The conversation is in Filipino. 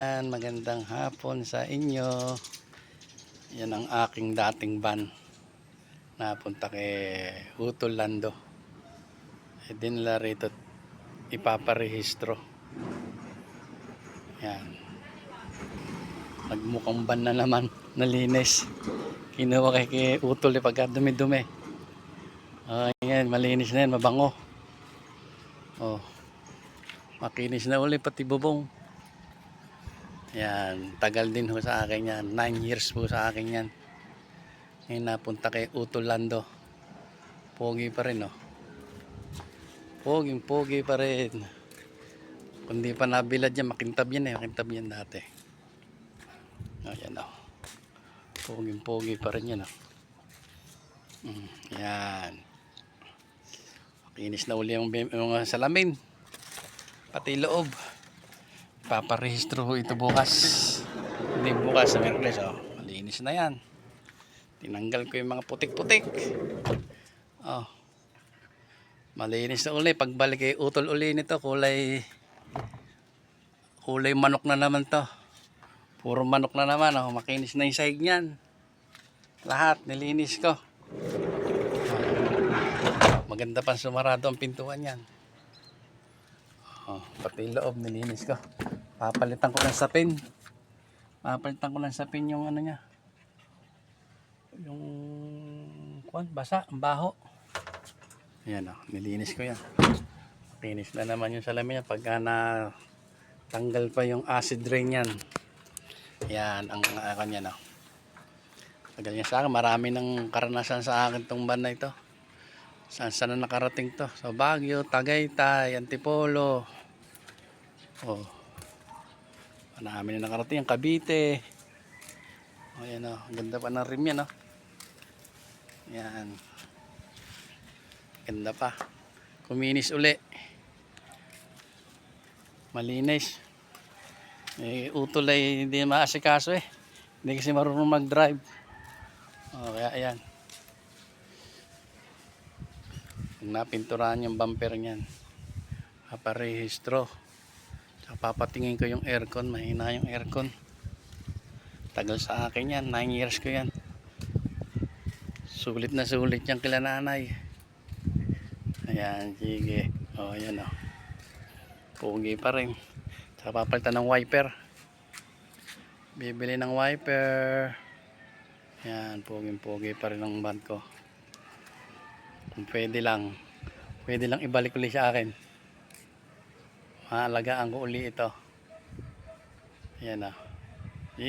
Magandang hapon sa inyo. Yan ang aking dating van. Napunta kay Utol Lando. Dinala rito ipaparehistro. Yan. Nagmukhang van na naman. Nalinis. Kinuha kay Utol pagka dumi-dumi. Yan, malinis na yan. Mabango. Makinis na uli pati bubong. Yan, tagal din ho sa akin yan. 9 years po sa akin yan. Ngayon napunta kay Utol Lando. Pogi pa rin, oh. Pogi pa rin. Kung di pa nabilad yan, makintab yan, makintab yan dati. Ayan, oh. Pogi pa rin yan, oh. Yan. Makinis na uli yung salamin. Pati loob. Paparehistro ho ito bukas. Hindi bukas, sa Miyerkules, oh. Malinis na yan. Tinanggal ko yung mga putik-putik. Malinis na uli. Pagbalik kay Utol uli nito, kulay manok na naman to. Puro manok na naman, oh. Makinis na yung sahig niyan. Lahat nilinis ko. Maganda pang sumarado ang pintuan niyan. Pati loob nilinis ko. Papalitan ko ng sapin. Yung ano niya. Yung basa, ang baho. Ayan, oh, nilinis ko yan. Finish na naman yung salamin niya pagka na tanggal pa yung acid rain yan. Yan ang kanya, no. Tagal niya sa akin, marami ng karanasan sa akin tong van na ito. Saan na nakarating to? So Baguio, Tagaytay, Antipolo. Marami na nakarating, Cavite. Ayan, oh, ang ganda pa ng rim yan, oh. Yan. Ganda pa. Kuminis uli. Malinis. Utol ay hindi maasikaso eh. Hindi kasi marunong mag-drive. Kaya ayan. Napinturahan yung bumper niyan. Paparehistro. Tsaka papatingin ko yung aircon. Mahina yung aircon. Tagal sa akin yan. 9 years ko yan. Sulit na sulit yan kila nanay. Ayan, sige. Ayan, oh. Pogi pa rin. Tsaka papalitan ng wiper. Bibili ng wiper. Ayan, pogi pa rin ang van ko. Kung pwede lang ibalik ulit sa akin. Maalagaan ko uli ito. Ayan, oh.